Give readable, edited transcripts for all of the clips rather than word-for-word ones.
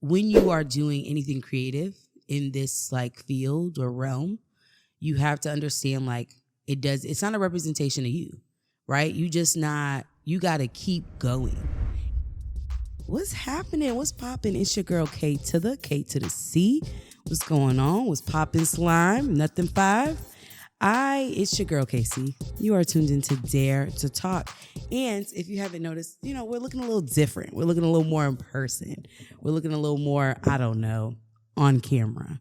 when you are doing anything creative in this like field or realm, you have to understand like it's not a representation of you, right? You got to keep going. What's happening? What's popping? It's your girl K to the C. What's going on? What's popping, slime? Nothing 5. It's your girl Casey. You are tuned into Dare to Talk. And if you haven't noticed, we're looking a little different. We're looking a little more in person. We're looking a little more, on camera.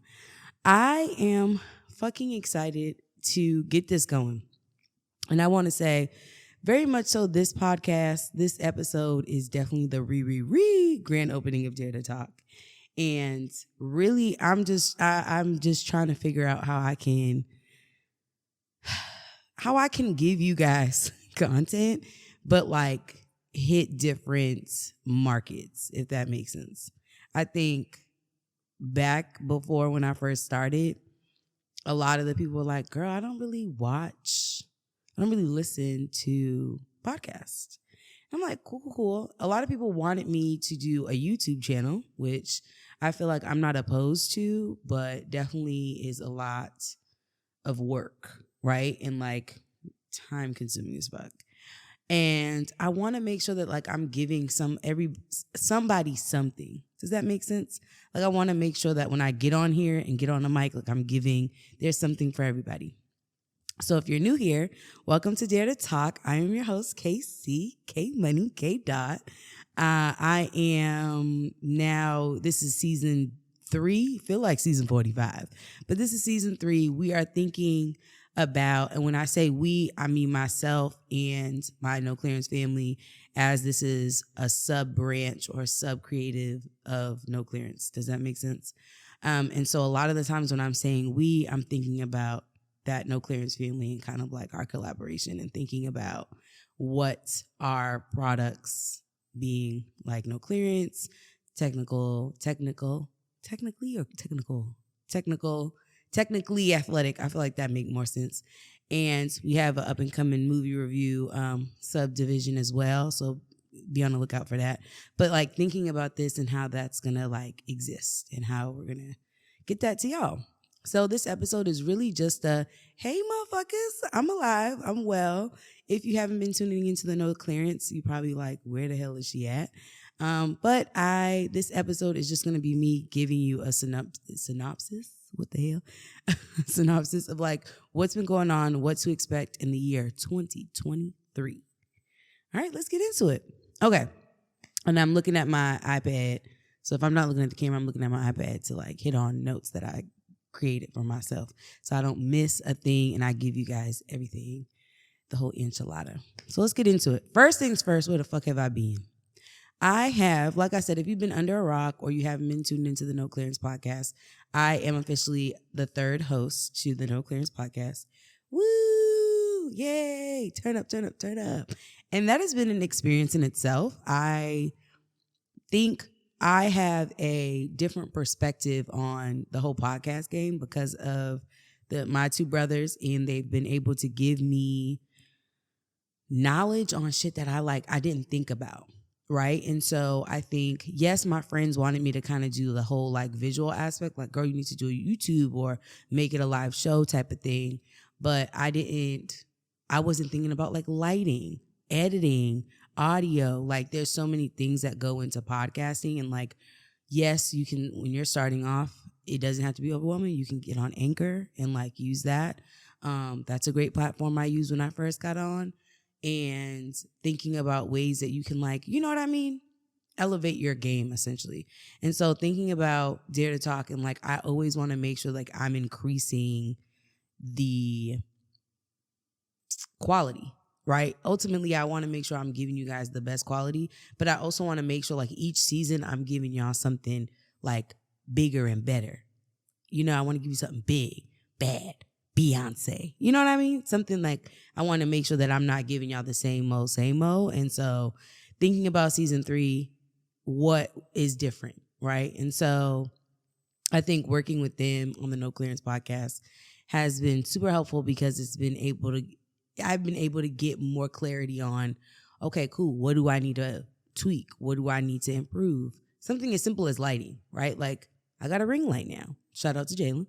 I am fucking excited to get this going. And I want to say, very much so, this podcast, this episode is definitely the grand opening of Dare to Talk. And really, I'm just trying to figure out how I can give you guys content, but like hit different markets, if that makes sense. I think back before when I first started, a lot of the people were like, girl, I don't really listen to podcasts. I'm like, cool. A lot of people wanted me to do a YouTube channel, which I feel like I'm not opposed to, but definitely is a lot of work, right? And like time consuming as fuck. And I want to make sure that like I'm giving somebody something. Does that make sense? Like I want to make sure that when I get on here and get on the mic, like there's something for everybody. So if you're new here, welcome to Dare to Talk. I am your host, KC, K Money, K Dot. I am now, this is season 3, feel like season 45, but this is season 3. We are thinking about, and when I say we, I mean myself and my No Clearance family, as this is a sub branch or sub creative of No Clearance. Does that make sense? And so a lot of the times when I'm saying we, I'm thinking about that No Clearance family and kind of like our collaboration and thinking about what our products being like No Clearance, technically athletic. I feel like that make more sense. And we have an up and coming movie review subdivision as well. So be on the lookout for that. But like thinking about this and how that's going to like exist and how we're going to get that to y'all. So this episode is really just a, hey, motherfuckers, I'm alive, I'm well. If you haven't been tuning into the No Clearance, you probably like, where the hell is she at? But this episode is just going to be me giving you a synopsis. What the hell? Synopsis of like what's been going on, what to expect in the year 2023. All right, let's get into it. Okay. And I'm looking at my iPad. So if I'm not looking at the camera, I'm looking at my iPad to like hit on notes that I created for myself so I don't miss a thing and I give you guys everything, the whole enchilada. So let's get into it. First things first, where the fuck have I been? I have, like I said, if you've been under a rock or you haven't been tuned into the No Clearance podcast, I am officially the 3rd host to the No Clearance podcast. Woo! Yay! Turn up. And that has been an experience in itself. I think I have a different perspective on the whole podcast game because of my 2 brothers, and they've been able to give me knowledge on shit that I didn't think about, right? And so I think, yes, my friends wanted me to kind of do the whole like visual aspect, like, girl, you need to do a YouTube or make it a live show type of thing, but I wasn't thinking about like lighting, editing, audio. Like there's so many things that go into podcasting, and like, yes, you can, when you're starting off, it doesn't have to be overwhelming. You can get on Anchor and like use that. That's a great platform I used when I first got on, and thinking about ways that you can like, you know what I mean? Elevate your game essentially. And so thinking about Dare to Talk, and like, I always want to make sure like I'm increasing the quality. Right? Ultimately, I want to make sure I'm giving you guys the best quality, but I also want to make sure like each season I'm giving y'all something like bigger and better. I want to give you something big, bad, Beyonce. You know what I mean? Something like, I want to make sure that I'm not giving y'all the same old. And so thinking about season 3, what is different, right? And so I think working with them on the No Clearance podcast has been super helpful because I've been able to get more clarity on, okay, cool, what do I need to tweak? What do I need to improve? something as simple as lighting, right? Like I got a ring light now. Shout out to Jalen.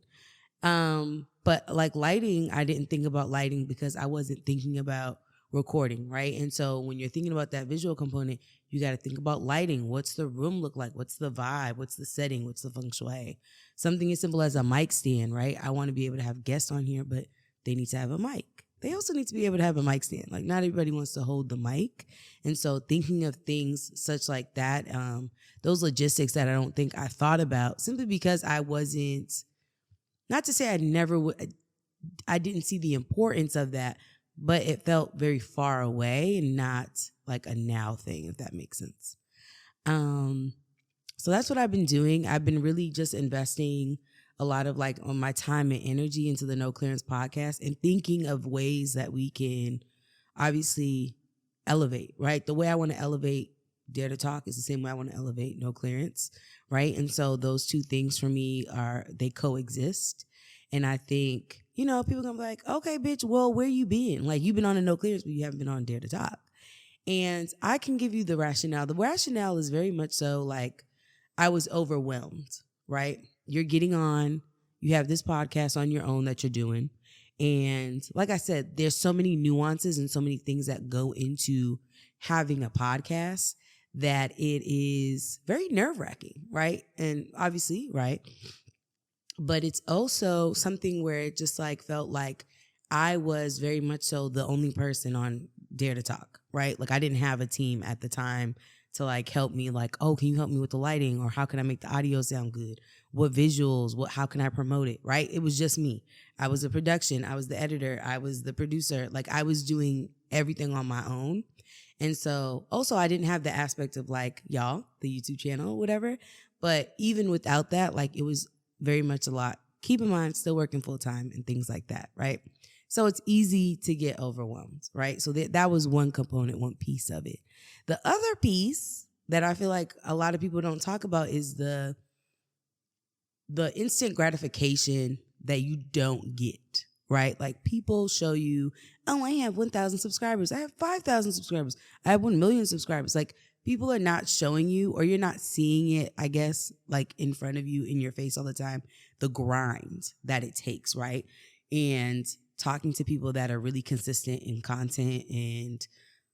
But like lighting, I didn't think about lighting because I wasn't thinking about recording, right? And so when you're thinking about that visual component, you got to think about lighting. What's the room look like? What's the vibe? What's the setting? What's the feng shui? Something as simple as a mic stand, right? I want to be able to have guests on here, but they need to have a mic. They also need to be able to have a mic stand. Like not everybody wants to hold the mic. And so thinking of things such like that, those logistics that I don't think I thought about simply because I wasn't, not to say I never would, I didn't see the importance of that, but it felt very far away and not like a now thing, if that makes sense. So that's what I've been doing. I've been really just investing a lot of like on my time and energy into the No Clearance podcast and thinking of ways that we can obviously elevate, right? The way I want to elevate Dare to Talk is the same way I want to elevate No Clearance, right? And so those two things for me they coexist. And I think, people gonna be like, okay, bitch, well, where you been? Like you've been on a No Clearance, but you haven't been on Dare to Talk. And I can give you the rationale. The rationale is very much so like I was overwhelmed, right? You're getting on, you have this podcast on your own that you're doing. And like I said, there's so many nuances and so many things that go into having a podcast that it is very nerve-wracking, right? And obviously, right? But it's also something where it just like felt like I was very much so the only person on Dare to Talk, right? Like I didn't have a team at the time to like help me like, oh, can you help me with the lighting? Or how can I make the audio sound good? What visuals? How can I promote it? Right? It was just me. I was the production. I was the editor. I was the producer. Like I was doing everything on my own. And so also I didn't have the aspect of like y'all, the YouTube channel or whatever. But even without that, like it was very much a lot. Keep in mind, still working full time and things like that. Right? So it's easy to get overwhelmed, right? So that was one component, one piece of it. The other piece that I feel like a lot of people don't talk about is the instant gratification that you don't get, right? Like people show you, oh, I have 1,000 subscribers. I have 5,000 subscribers. I have 1 million subscribers. Like people are not showing you, or you're not seeing it, I guess, like in front of you, in your face all the time, the grind that it takes, right? And talking to people that are really consistent in content and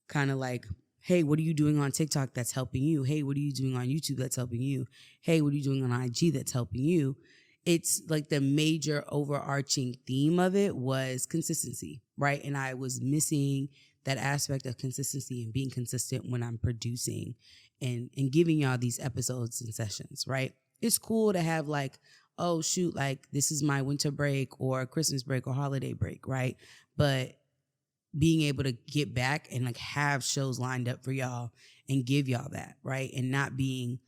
kind of like, hey, what are you doing on TikTok that's helping you? Hey, what are you doing on YouTube that's helping you? Hey, what are you doing on IG that's helping you? It's like the major overarching theme of it was consistency, right? And I was missing that aspect of consistency and being consistent when I'm producing and giving y'all these episodes and sessions, right? It's cool to have like, oh, shoot, like this is my winter break or Christmas break or holiday break, right? But being able to get back and like have shows lined up for y'all and give y'all that, right? And not being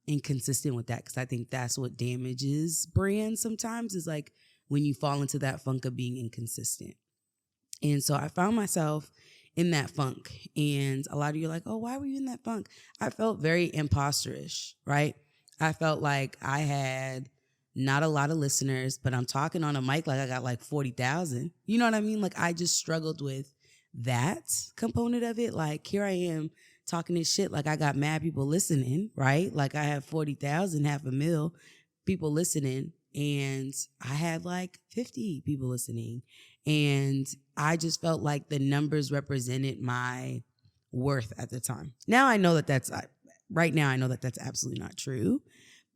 inconsistent with that, because I think that's what damages brands sometimes, is like when you fall into that funk of being inconsistent. And so I found myself in that funk, and a lot of you are like, oh, why were you in that funk? I felt very imposterish, right? I felt like I had not a lot of listeners, but I'm talking on a mic like I got like 40,000. You know what I mean? Like I just struggled with that component of it. Like here I am talking this shit like I got mad people listening, right? Like I have 40,000, 500,000 people listening, and I had like 50 people listening. And I just felt like the numbers represented my worth at the time. Now I know that that's absolutely not true,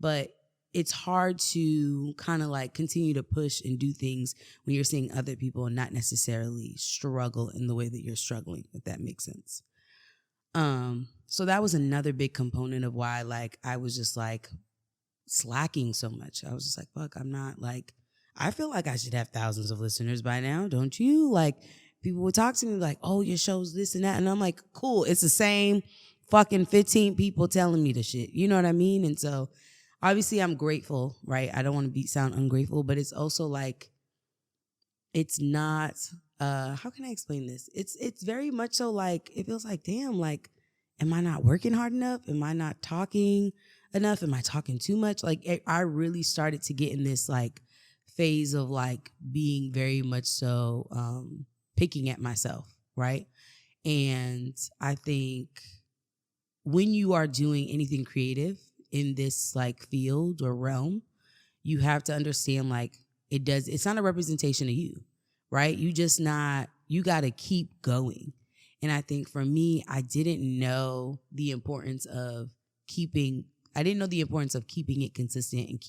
but it's hard to kind of like continue to push and do things when you're seeing other people and not necessarily struggle in the way that you're struggling, if that makes sense. So that was another big component of why like I was just like slacking so much. I was just like, fuck, I'm not like, I feel like I should have thousands of listeners by now, don't you? Like people would talk to me like, oh, your show's this and that. And I'm like, cool. It's the same fucking 15 people telling me the shit. You know what I mean? And so obviously I'm grateful, right? I don't want to sound ungrateful, but it's also like, it's not, how can I explain this? It's very much so like, it feels like, damn, like, am I not working hard enough? Am I not talking enough? Am I talking too much? Like I really started to get in this like phase of like being very much so picking at myself, right? And I think when you are doing anything creative in this like field or realm, you have to understand like it's not a representation of you, right? You got to keep going. And I think for me, I didn't know the importance of keeping it consistent and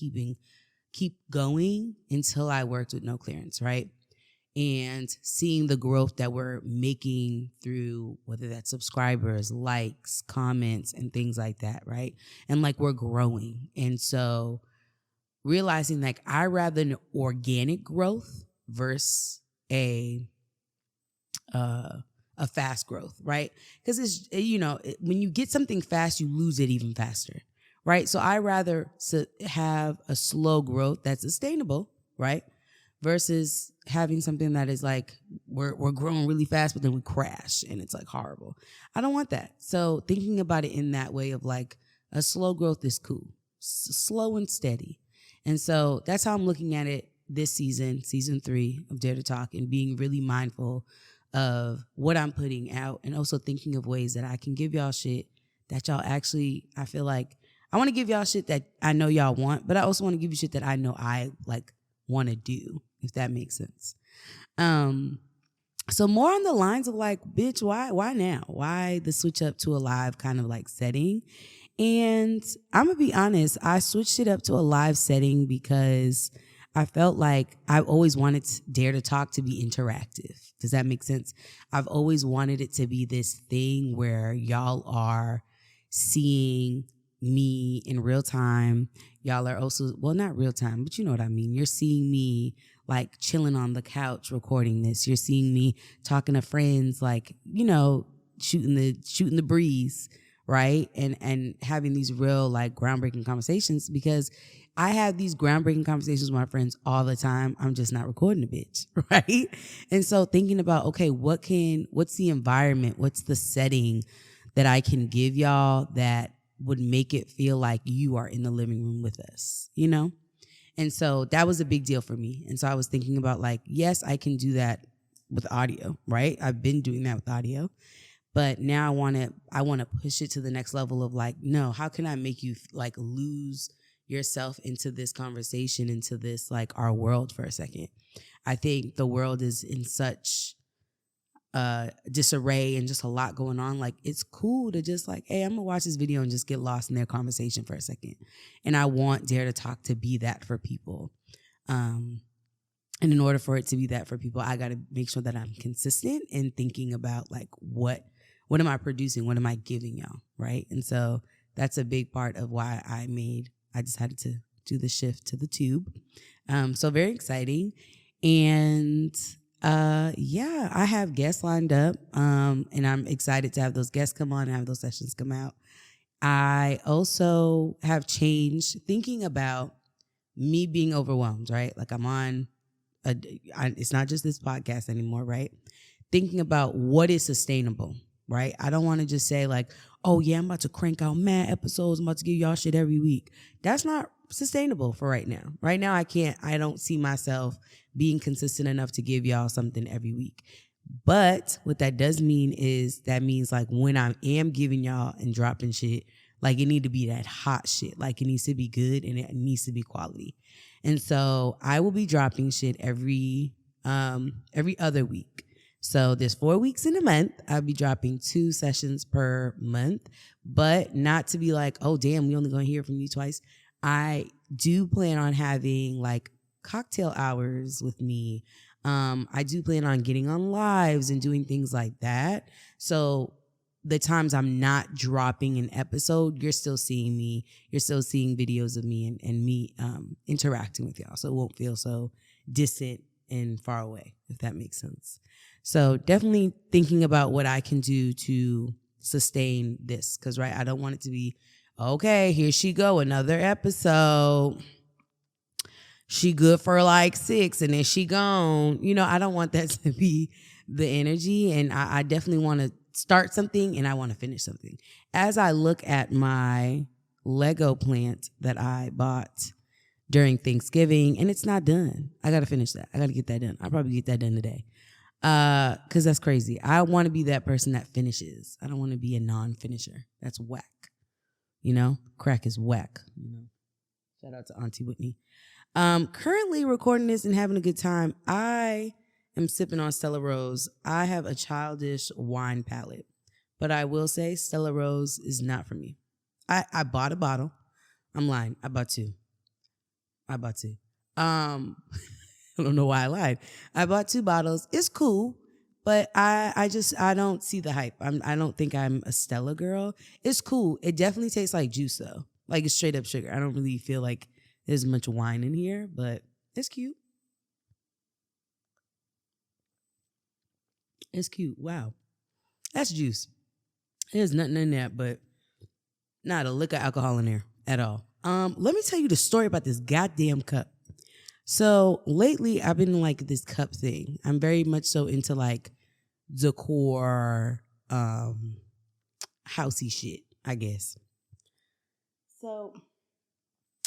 keep going until I worked with No Clearance, right? And seeing the growth that we're making through whether that's subscribers, likes, comments, and things like that, right? And like we're growing. And so realizing like I rather an organic growth versus a fast growth, right? Because it's, when you get something fast, you lose it even faster, right? So I rather have a slow growth that's sustainable, right? Versus having something that is like we're growing really fast, but then we crash and it's like horrible. I don't want that. So thinking about it in that way of like a slow growth is cool, slow and steady. And so that's how I'm looking at it this season 3 of Dare to Talk, and being really mindful of what I'm putting out, and also thinking of ways that I can give y'all shit that y'all actually, I feel like I want to give y'all shit that I know y'all want, but I also want to give you shit that I know I like want to do, if that makes sense. So more on the lines of like, bitch, why now? Why the switch up to a live kind of like setting? And I'm gonna be honest, I switched it up to a live setting because I felt like I've always wanted Dare to Talk to be interactive. Does that make sense? I've always wanted it to be this thing where y'all are seeing me in real time. Y'all are also, well, not real time, but you know what I mean. You're seeing me like chilling on the couch recording this. You're seeing me talking to friends, like, shooting the breeze, right? And having these real like groundbreaking conversations, because I have these groundbreaking conversations with my friends all the time. I'm just not recording a bitch, right? And so thinking about, okay, what's the environment? What's the setting that I can give y'all that would make it feel like you are in the living room with us, And so that was a big deal for me. And so I was thinking about like, yes, I can do that with audio, right? I've been doing that with audio, but now I want to push it to the next level of like, no, how can I make you like lose yourself into this conversation, into this like our world for a second? I think the world is in such disarray and just a lot going on. Like, it's cool to just like, hey, I'm gonna watch this video and just get lost in their conversation for a second. And I want Dare to Talk to be that for people. And in order for it to be that for people, I got to make sure that I'm consistent in thinking about like, what am I producing? What am I giving y'all? Right. And so that's a big part of why I decided to do the shift to the tube. So very exciting. And I have guests lined up, and I'm excited to have those guests come on and have those sessions come out. I also have changed thinking about me being overwhelmed, right? Like it's not just this podcast anymore, right? Thinking about what is sustainable, right? I don't want to just say like, oh yeah, I'm about to crank out mad episodes. I'm about to give y'all shit every week. That's not sustainable for right now. Right now, I don't see myself being consistent enough to give y'all something every week. But what that does mean is that means like when I am giving y'all and dropping shit, like it need to be that hot shit. Like it needs to be good and it needs to be quality. And so I will be dropping shit every other week. So there's 4 weeks in a month. I'll be dropping 2 sessions per month, but not to be like, oh damn, we only gonna hear from you twice. I do plan on having like cocktail hours with me. I do plan on getting on lives and doing things like that. So the times I'm not dropping an episode, you're still seeing me. You're still seeing videos of me and me interacting with y'all. So it won't feel so distant and far away, if that makes sense. So definitely thinking about what I can do to sustain this. Because, right, I don't want it to be, okay, here she go, another episode. She good for like 6 and then she gone. I don't want that to be the energy. And I definitely want to start something and I want to finish something. As I look at my Lego plant that I bought during Thanksgiving, and it's not done. I got to finish that. I got to get that done. I'll probably get that done today. Because that's crazy. I want to be that person that finishes. I don't want to be a non-finisher. That's whack. You know, crack is whack. You know, shout out to Auntie Whitney. Currently recording this and having a good time. I am sipping on Stella Rose. I have a childish wine palate, but I will say Stella Rose is not for me. I bought a bottle. I'm lying. I bought two. I don't know why I lied. I bought 2 bottles. It's cool, but I don't see the hype. I don't think I'm a Stella girl. It's cool. It definitely tastes like juice though. Like it's straight up sugar. I don't really feel like there's much wine in here, but it's cute. It's cute. Wow. That's juice. There's nothing in there, but not a lick of alcohol in there at all. Let me tell you the story about this goddamn cup. So lately I've been like this cup thing. I'm very much so into like decor, housey shit, I guess. So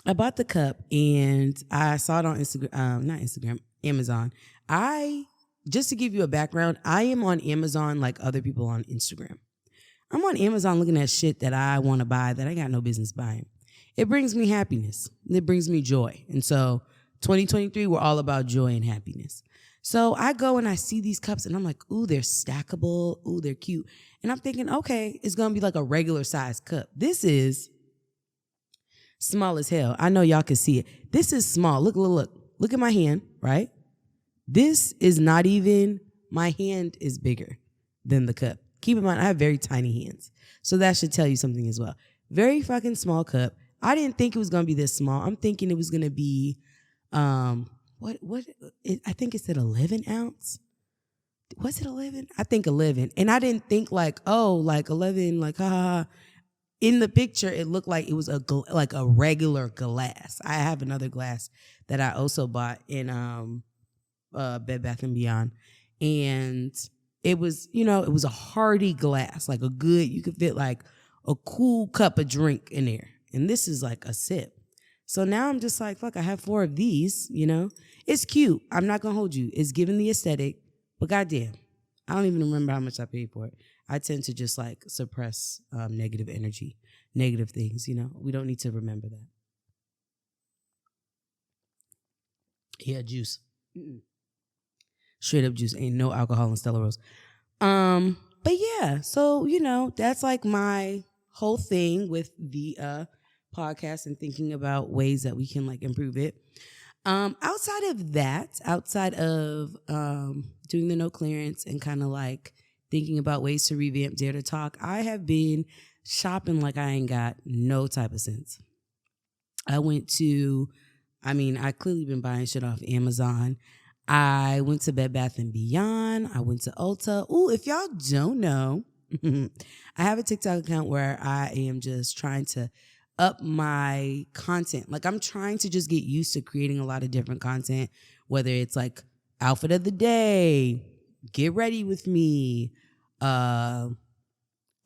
I bought the cup and I saw it on Instagram, not Instagram, Amazon. Just to give you a background, I am on Amazon like other people on Instagram. I'm on Amazon looking at shit that I want to buy that I got no business buying. It brings me happiness. It brings me joy. And so 2023, we're all about joy and happiness. So I go and I see these cups and I'm like, ooh, they're stackable. Ooh, they're cute. And I'm thinking, okay, it's going to be like a regular size cup. This is small as hell. I know y'all can see it. This is small. Look at my hand, right? This is not even, my hand is bigger than the cup. Keep in mind, I have very tiny hands. So that should tell you something as well. Very fucking small cup. I didn't think it was going to be this small. I'm thinking it was going to be, I think it said 11 ounce. Was it 11? I think 11. And I didn't think like, oh, like 11, like, ha. In the picture, it looked like it was like a regular glass. I have another glass that I also bought in Bed Bath & Beyond. And it was, it was a hearty glass, like a good, you could fit like a cool cup of drink in there. And this is like a sip. So now I'm just like, fuck, I have 4 of these, It's cute. I'm not going to hold you. It's giving the aesthetic, but goddamn, I don't even remember how much I paid for it. I tend to just like suppress negative energy, negative things, We don't need to remember that. Yeah, juice. Straight up juice. Ain't no alcohol in Stella Rose. But yeah, so, that's like my whole thing with the podcast and thinking about ways that we can like improve it. Outside of doing the no clearance and kind of like thinking about ways to revamp Dare to Talk, I have been shopping like I ain't got no type of sense. I clearly been buying shit off Amazon. I went to Bed Bath & Beyond. I went to Ulta. Ooh, if y'all don't know, I have a TikTok account where I am just trying to up my content. Like I'm trying to just get used to creating a lot of different content, whether it's like outfit of the day, get ready with me, Ulta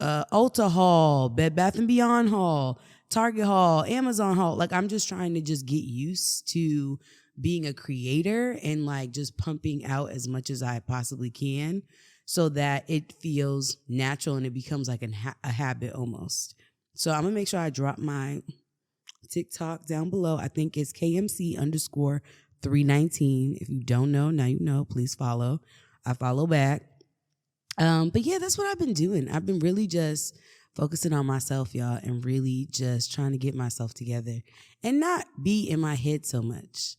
haul, Bed Bath & Beyond haul, Target haul, Amazon haul. Like I'm just trying to just get used to being a creator and like just pumping out as much as I possibly can so that it feels natural and it becomes like a habit almost. So I'm going to make sure I drop my TikTok down below. I think it's KMC_319. If you don't know, now you know. Please follow. I follow back. But yeah, that's what I've been doing. I've been really just focusing on myself, y'all, and really just trying to get myself together and not be in my head so much.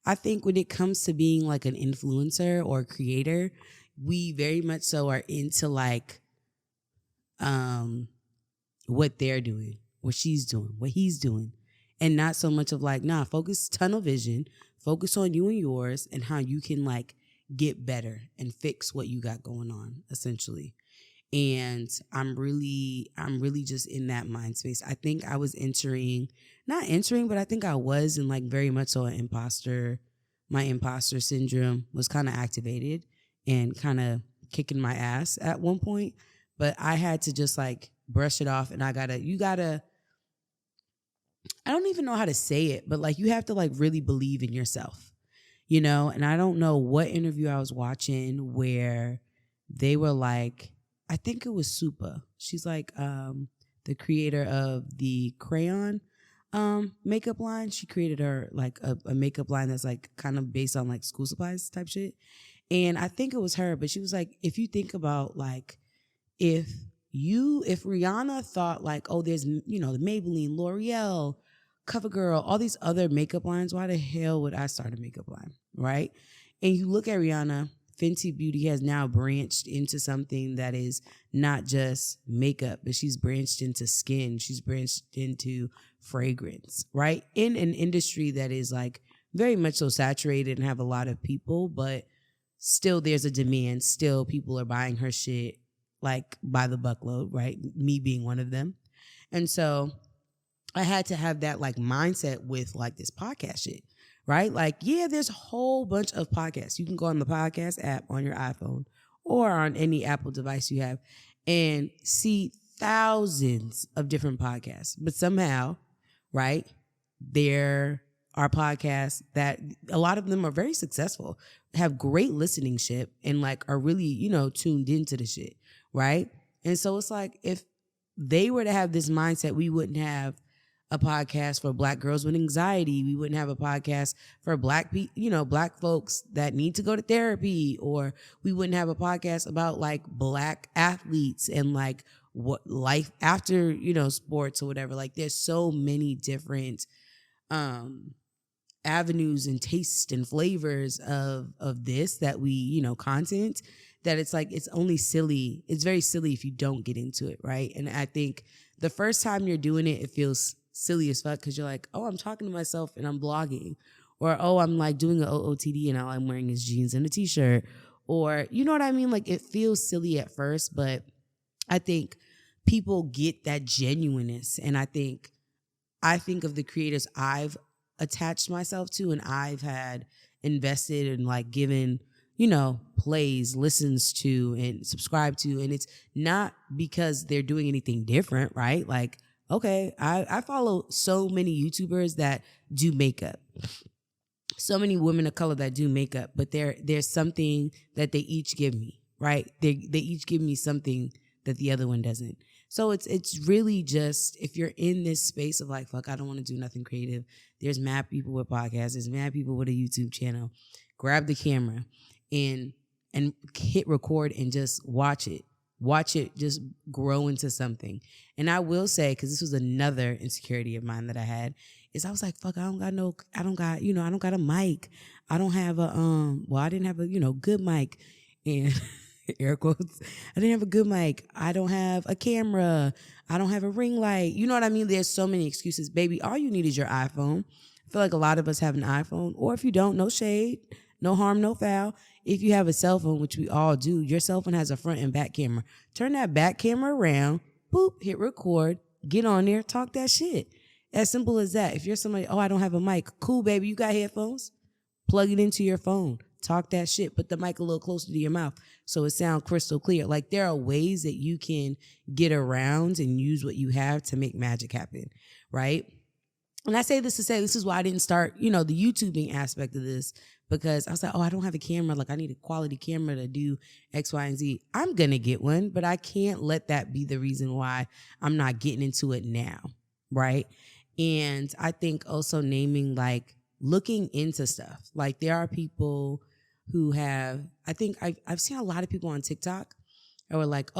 I think when it comes to being like an influencer or a creator, we very much so are into like what they're doing, what she's doing, what he's doing. And not so much of like, focus tunnel vision, focus on you and yours and how you can like get better and fix what you got going on, essentially. And I'm really just in that mind space. I think I was but I think I was in like very much so my imposter syndrome was kind of activated and kind of kicking my ass at one point. But I had to just like brush it off and I don't even know how to say it, but like you have to like really believe in yourself. And I don't know what interview I was watching where they were like, I think it was Supa. She's like the creator of the crayon makeup line. She created her like a makeup line that's like kind of based on like school supplies type shit. And I think it was her, but she was like, if you think about like, if Rihanna thought like, oh, there's, the Maybelline, L'Oreal, CoverGirl, all these other makeup lines, why the hell would I start a makeup line, right? And you look at Rihanna, Fenty Beauty has now branched into something that is not just makeup, but she's branched into skin. She's branched into fragrance, right? In an industry that is like very much so saturated and have a lot of people, but still there's a demand. Still people are buying her shit like by the buckload, right? Me being one of them. And so I had to have that like mindset with like this podcast shit, right? Like, yeah, there's a whole bunch of podcasts. You can go on the podcast app on your iPhone or on any Apple device you have and see thousands of different podcasts. But somehow, right, there are podcasts that a lot of them are very successful, have great listeningship, and like are really, tuned into the shit, right? And so it's like if they were to have this mindset, we wouldn't have a podcast for Black girls with anxiety. We wouldn't have a podcast for Black folks that need to go to therapy, or we wouldn't have a podcast about like Black athletes and like what life after, sports or whatever. Like there's so many different avenues and tastes and flavors of this that we, content, that it's like, it's only silly. It's very silly if you don't get into it, right? And I think the first time you're doing it, it feels silly as fuck because you're like, oh, I'm talking to myself and I'm blogging, or oh, I'm like doing an OOTD and all I'm wearing is jeans and a t-shirt, or you know what I mean? Like it feels silly at first, but I think people get that genuineness. And I think of the creators I've attached myself to and I've had invested and like given, plays, listens to and subscribe to. And it's not because they're doing anything different, right? Like, okay, I follow so many YouTubers that do makeup, so many women of color that do makeup, but there's something that they each give me, right? They each give me something that the other one doesn't. So it's really just, if you're in this space of like, fuck, I don't want to do nothing creative. There's mad people with podcasts. There's mad people with a YouTube channel. Grab the camera and hit record and just watch it. Watch it just grow into something. And I will say, because this was another insecurity of mine that I had, is I was like, fuck, I don't got a mic. I don't have I didn't have a, good mic. And air quotes, I didn't have a good mic. I don't have a camera. I don't have a ring light. You know what I mean? There's so many excuses. Baby, all you need is your iPhone. I feel like a lot of us have an iPhone. Or if you don't, no shade, no harm, no foul. If you have a cell phone, which we all do, your cell phone has a front and back camera. Turn that back camera around, boop, hit record, get on there, talk that shit. As simple as that. If you're somebody, oh, I don't have a mic. Cool, baby, you got headphones? Plug it into your phone. Talk that shit. Put the mic a little closer to your mouth so it sounds crystal clear. Like there are ways that you can get around and use what you have to make magic happen, right? And I say this to say, this is why I didn't start, the YouTubing aspect of this, because I was like, oh, I don't have a camera. Like I need a quality camera to do X, Y, and Z. I'm going to get one, but I can't let that be the reason why I'm not getting into it now, right? And I think also naming, like looking into stuff. Like there are people who have, I think I've seen a lot of people on TikTok who are like,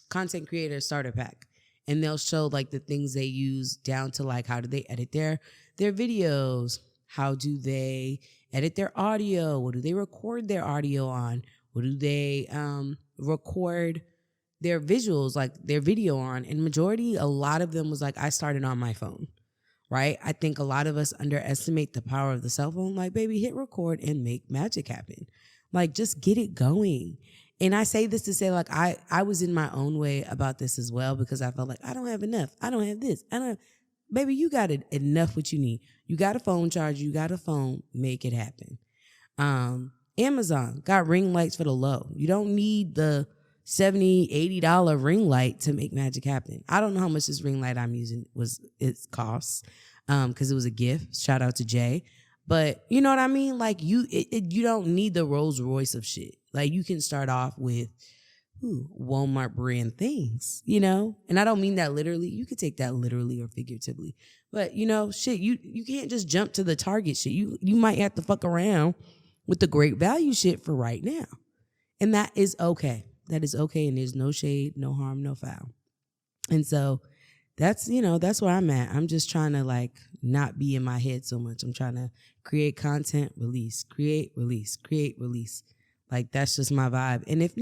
content creator starter pack. And they'll show like the things they use down to like, how do they edit their videos? How do they edit their audio? What do they record their audio on? What do they record their visuals, like their video on? And majority, a lot of them was like, I started on my phone, right? I think a lot of us underestimate the power of the cell phone. Like, baby, hit record and make magic happen. Like, just get it going. And I say this to say, like, I was in my own way about this as well, because I felt like I don't have enough. I don't have this. Baby, you got enough what you need. You got a phone charger. You got a phone. Make it happen. Amazon got ring lights for the low. You don't need the $70, $80 ring light to make magic happen. I don't know how much this ring light I'm using it costs, because it was a gift. Shout out to Jay. But you know what I mean? Like you don't need the Rolls Royce of shit. Like you can start off with Walmart brand things, you know? And I don't mean that literally. You could take that literally or figuratively. But you know, shit, you can't just jump to the Target shit. You might have to fuck around with the great value shit for right now. And that is okay. That is okay. And there's no shade, no harm, no foul. And so that's where I'm at. I'm just trying to like not be in my head so much. I'm trying to create content, release, create, release, create, release. Like that's just my vibe. And if,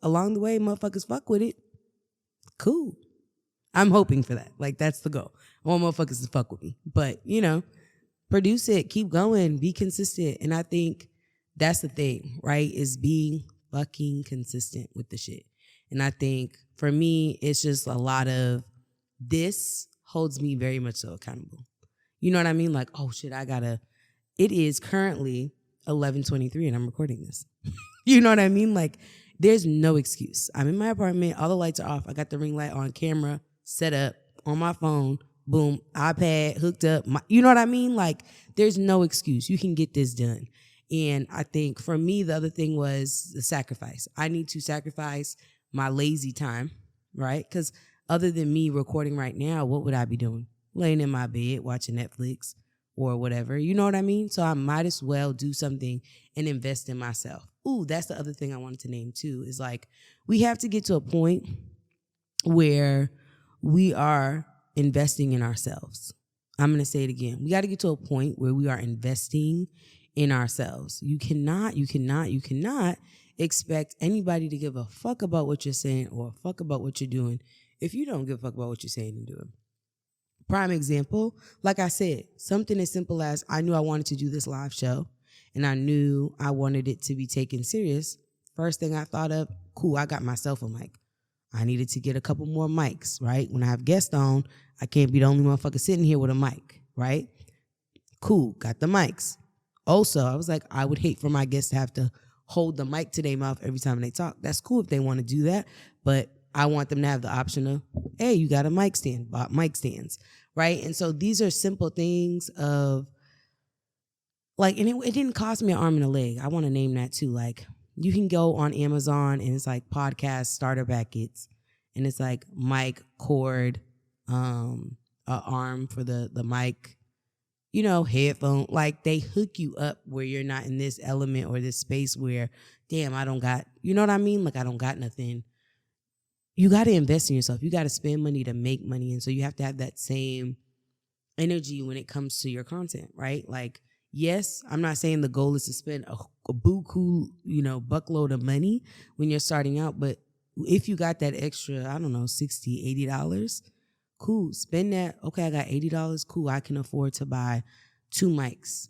along the way, motherfuckers fuck with it, cool. I'm hoping for that. Like that's the goal. I want motherfuckers to fuck with me. But, produce it, keep going, be consistent. And I think that's the thing, right? Is being fucking consistent with the shit. And I think for me, it's just a lot of this holds me very much so accountable. You know what I mean? Like, oh shit, it is currently 11:23 and I'm recording this. You know what I mean? Like, there's no excuse. I'm in my apartment, all the lights are off. I got the ring light on, camera set up on my phone, boom, iPad hooked up. You know what I mean? Like, there's no excuse. You can get this done. And I think for me, the other thing was the sacrifice. I need to sacrifice my lazy time, right? Because other than me recording right now, what would I be doing? Laying in my bed, watching Netflix or whatever. You know what I mean? So I might as well do something and invest in myself. Ooh, that's the other thing I wanted to name too, is like we have to get to a point where we are investing in ourselves. I'm going to say it again. We got to get to a point where we are investing in ourselves. You cannot expect anybody to give a fuck about what you're saying or a fuck about what you're doing if you don't give a fuck about what you're saying and doing. Prime example, like I said, something as simple as I knew I wanted to do this live show and I knew I wanted it to be taken serious. First thing I thought of, cool, I got myself a mic. I needed to get a couple more mics, right? When I have guests on, I can't be the only motherfucker sitting here with a mic, right? Cool, got the mics. Also, I was like, I would hate for my guests to have to hold the mic to their mouth every time they talk. That's cool if they want to do that, but I want them to have the option of, hey, you got a mic stand, bought mic stands, right? And so these are simple things of like, and it didn't cost me an arm and a leg. I want to name that too. Like, you can go on Amazon and it's like podcast starter packets, and it's like mic, cord, a arm for the mic, headphone. Like they hook you up where you're not in this element or this space where, damn, I don't got, you know what I mean? Like I don't got nothing. You got to invest in yourself. You got to spend money to make money. And so you have to have that same energy when it comes to your content, right? Like, yes, I'm not saying the goal is to spend a buku, buckload of money when you're starting out. But if you got that extra, I don't know, $60, $80, cool, spend that. Okay, I got $80. Cool, I can afford to buy 2 mics,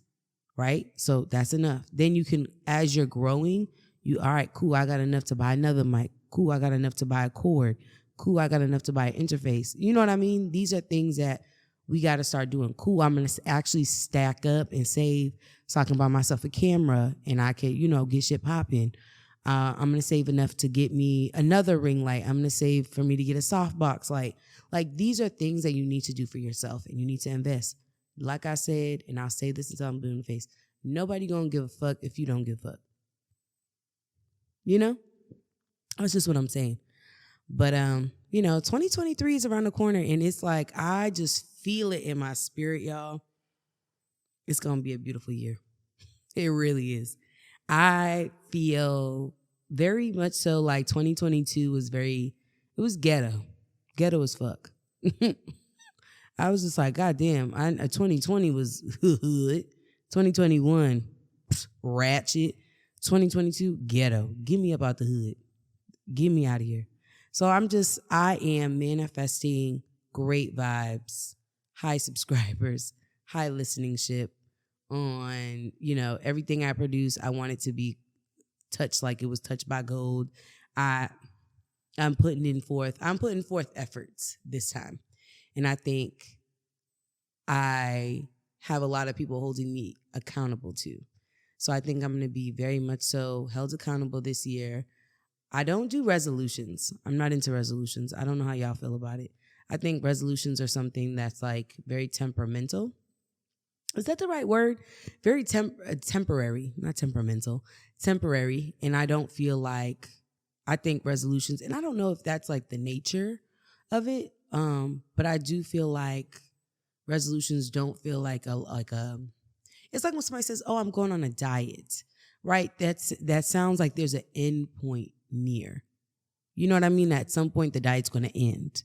right? So that's enough. Then you can, as you're growing, all right, cool, I got enough to buy another mic. Cool, I got enough to buy a cord. Cool, I got enough to buy an interface. You know what I mean? These are things that we got to start doing. Cool, I'm going to actually stack up and save so I can buy myself a camera and I can, get shit popping. I'm going to save enough to get me another ring light. I'm going to save for me to get a softbox light. Like, these are things that you need to do for yourself and you need to invest. Like I said, and I'll say this until I'm blue in the face, nobody going to give a fuck if you don't give a fuck. That's just what I'm saying. But, 2023 is around the corner and it's like, I just feel it in my spirit, y'all. It's going to be a beautiful year. It really is. I feel very much so like 2022 was it was ghetto. Ghetto as fuck. I was just like, God damn, 2020 was hood. 2021, ratchet. 2022, ghetto. Get me up out the hood. Get me out of here. So I am manifesting great vibes, high subscribers, high listeningship on, everything I produce. I want it to be touched like it was touched by gold. I'm putting forth efforts this time. And I think I have a lot of people holding me accountable too. So I think I'm going to be very much so held accountable this year. I don't do resolutions. I'm not into resolutions. I don't know how y'all feel about it. I think resolutions are something that's like very temperamental. Is that the right word? Very temporary, not temperamental, temporary. And I don't feel like, I think resolutions, and I don't know if that's like the nature of it. But I do feel like resolutions don't feel like a, it's like when somebody says, "Oh, I'm going on a diet," right? That sounds like there's an end point near. You know what I mean? At some point, the diet's going to end.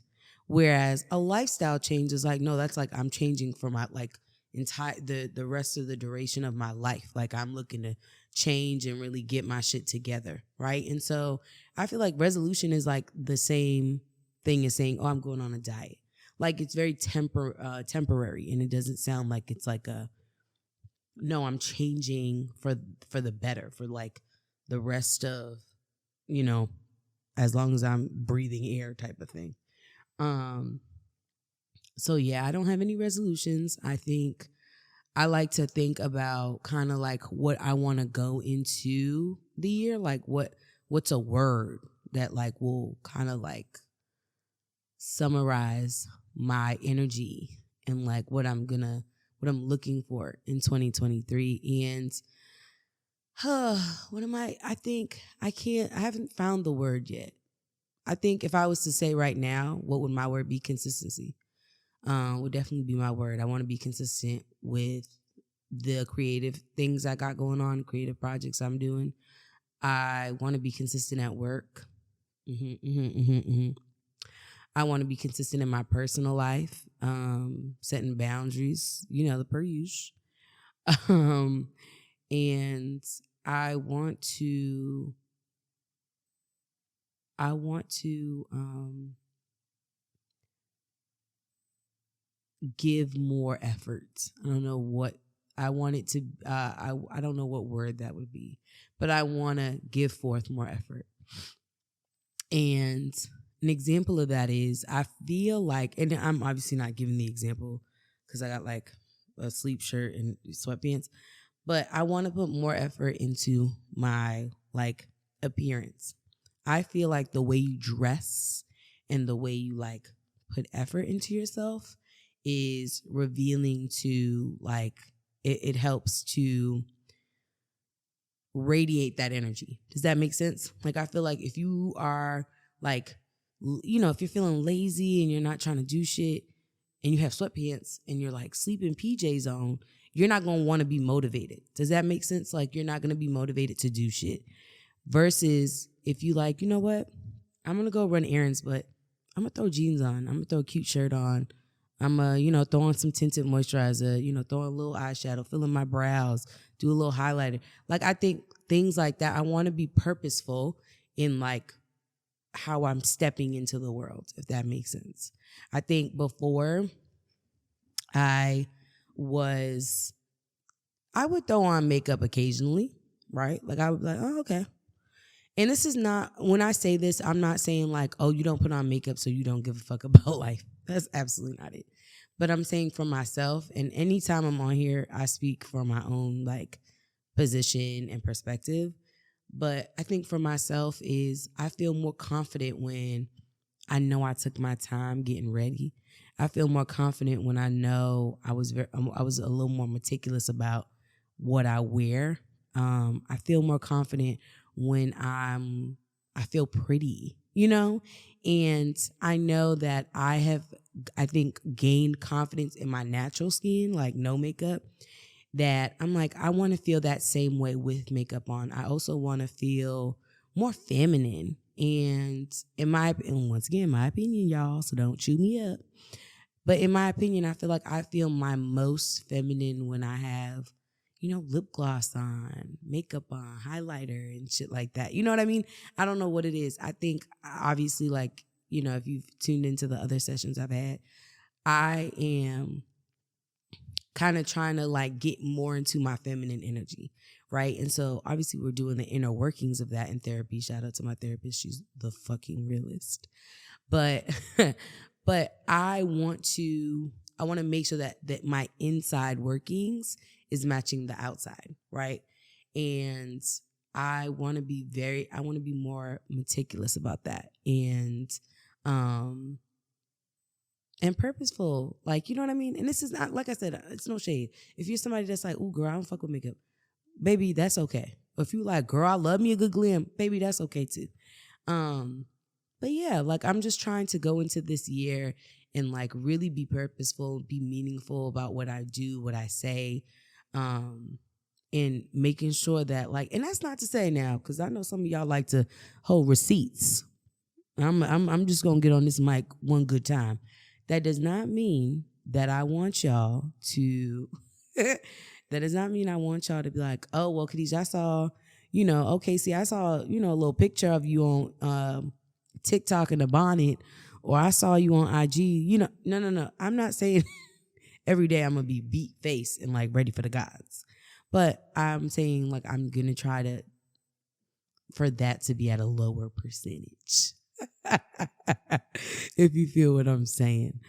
Whereas a lifestyle change is like, no, that's like I'm changing for my like entire the rest of the duration of my life. Like I'm looking to change and really get my shit together, right? And so I feel like resolution is like the same thing as saying, "Oh, I'm going on a diet." Like it's very temporary, and it doesn't sound like it's like a, no, I'm changing for the better for like the rest of, you know, as long as I'm breathing air type of thing. Um, so yeah, I don't have any resolutions. I think I like to think about kind of like what I want to go into the year, like what's a word that like will kind of like summarize my energy and like what I'm looking for in 2023. And what am I think I haven't found the word yet. I think if I was to say right now, what would my word be? Consistency. Would definitely be my word. I want to be consistent with the creative things I got going on, creative projects I'm doing. I want to be consistent at work. I want to be consistent in my personal life, setting boundaries, the per usual. Um, and I want to, I want to, give more effort. I don't know what I want it to. I don't know what word that would be, but I want to give forth more effort. And an example of that is I feel like, and I'm obviously not giving the example because I got like a sleep shirt and sweatpants, but I want to put more effort into my like appearance. I feel like the way you dress and the way you like put effort into yourself is revealing to like it helps to radiate that energy. Does that make sense? Like I feel like if you are like if you're feeling lazy and you're not trying to do shit and you have sweatpants and you're like sleeping PJs on, you're not going to want to be motivated. Does that make sense? Like you're not going to be motivated to do shit. Versus if you like, you know what? I'm going to go run errands, but I'm going to throw jeans on. I'm going to throw a cute shirt on. I'm throw on some tinted moisturizer, throw a little eyeshadow, fill in my brows, do a little highlighter. Like I think things like that, I want to be purposeful in like how I'm stepping into the world, if that makes sense. I think before I would throw on makeup occasionally, right? Like I would be like, oh, okay. And this is not, when I say this, I'm not saying like, oh, you don't put on makeup so you don't give a fuck about life. That's absolutely not it. But I'm saying for myself, and anytime I'm on here, I speak from my own like position and perspective. But I think for myself is I feel more confident when I know I took my time getting ready. I feel more confident when I know I was a little more meticulous about what I wear. I feel more confident when I feel pretty, and I know that I think, gained confidence in my natural skin, like no makeup, that I'm like, I want to feel that same way with makeup on. I also want to feel more feminine. And once again, my opinion, y'all, so don't chew me up. But in my opinion, I feel like I feel my most feminine when I have, lip gloss on, makeup on, highlighter and shit like that. You know what I mean? I don't know what it is. I think obviously like, if you've tuned into the other sessions I've had, I am kind of trying to like get more into my feminine energy, right? And so obviously we're doing the inner workings of that in therapy. Shout out to my therapist. She's the fucking realist. But but I want to make sure that my inside workings is matching the outside, right? And I want to be more meticulous about that. And and purposeful. Like, you know what I mean? And this is not, like I said, it's no shade. If you're somebody that's like, ooh, girl, I don't fuck with makeup, baby, that's okay. If you like, girl, I love me a good glam, baby, that's okay too. But yeah, like I'm just trying to go into this year and like really be purposeful, be meaningful about what I do, what I say, and making sure that like, and that's not to say now, because I know some of y'all like to hold receipts. I'm just gonna get on this mic one good time. That does not mean that I want y'all to. That does not mean I want y'all to be like, oh well, Khadijah, I saw, okay, see, I saw, a little picture of you on TikTok in a bonnet, or I saw you on IG. No. I'm not saying every day I'm gonna be beat face and like ready for the gods, but I'm saying like I'm gonna try for that to be at a lower percentage. If you feel what I'm saying.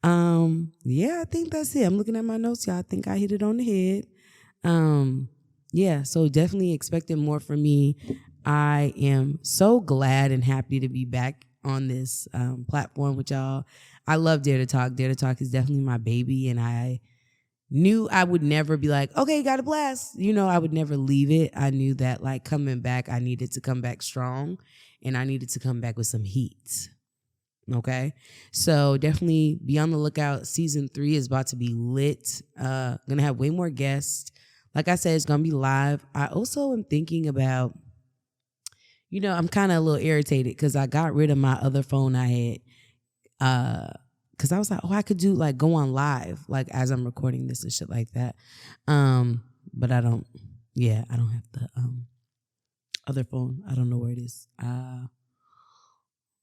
Yeah, I think that's it. I'm looking at my notes, y'all. I think I hit it on the head. Yeah, so definitely expecting more from me. I am so glad and happy to be back on this platform with y'all. I love Dare to Talk. Dare to Talk is definitely my baby, and I knew I would never be like, okay, got a blast. I would never leave it. I knew that like coming back, I needed to come back strong, and I needed to come back with some heat. Okay, so definitely be on the lookout. Season 3 is about to be lit. Gonna have way more guests. Like I said, it's gonna be live. I also am thinking about, I'm kind of a little irritated because I got rid of my other phone I had. Because I was like, oh, I could do like go on live like as I'm recording this and shit like that. But I don't have the other phone. I don't know where it is.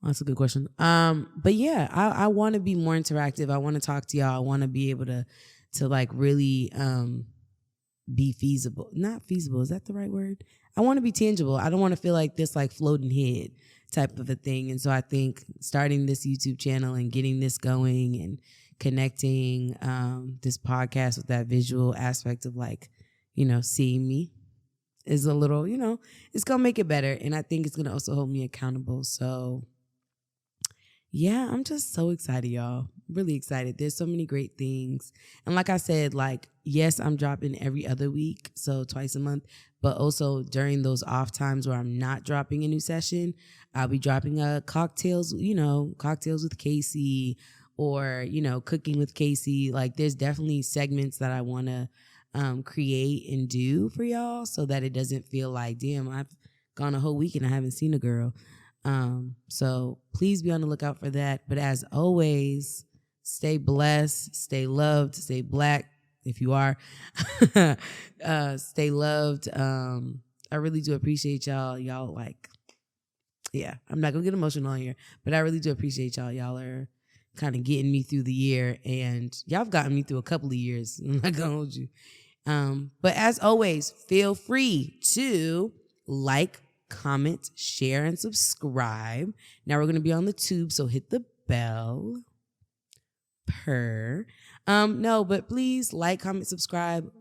That's a good question. But yeah, I want to be more interactive. I want to talk to y'all. I want to be able to like really be feasible. Not feasible. Is that the right word? I want to be tangible. I don't want to feel like this like floating head type of a thing. And so I think starting this YouTube channel and getting this going and connecting this podcast with that visual aspect of like, seeing me is a little, it's going to make it better. And I think it's going to also hold me accountable. So yeah, I'm just so excited, y'all. Really excited. There's so many great things. And like I said, like, yes, I'm dropping every other week, so twice a month, but also during those off times where I'm not dropping a new session, I'll be dropping cocktails with Casey, or, cooking with Casey. Like there's definitely segments that I want to create and do for y'all so that it doesn't feel like, damn, I've gone a whole week and I haven't seen a girl. So please be on the lookout for that. But as always, stay blessed, stay loved, stay black if you are. Stay loved. I really do appreciate y'all. Y'all like, yeah, I'm not gonna get emotional on here, but I really do appreciate y'all. Y'all are kind of getting me through the year, and y'all have gotten me through a couple of years. I'm not gonna hold you. But as always, feel free to like, comment, share, and subscribe. Now we're going to be on the tube, so hit the bell. No, but please like, comment, subscribe,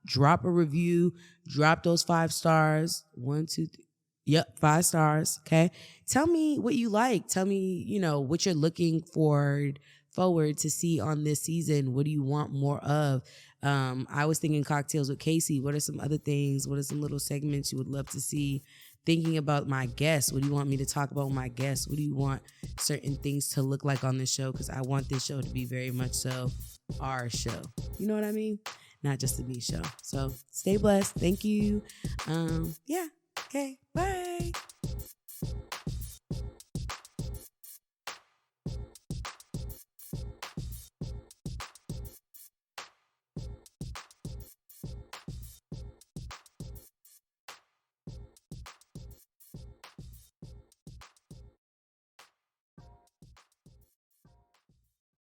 drop a review, drop those 5 stars. 1, 2, 3. Yep, 5 stars. Okay. Tell me what you like. Tell me, what you're looking forward to see on this season. What do you want more of? I was thinking cocktails with Casey. What are some other things? What are some little segments you would love to see? Thinking about my guests. What do you want me to talk about with my guests? What do you want certain things to look like on this show? Because I want this show to be very much so our show. You know what I mean? Not just a me show. So stay blessed. Thank you. Yeah. Okay. Bye.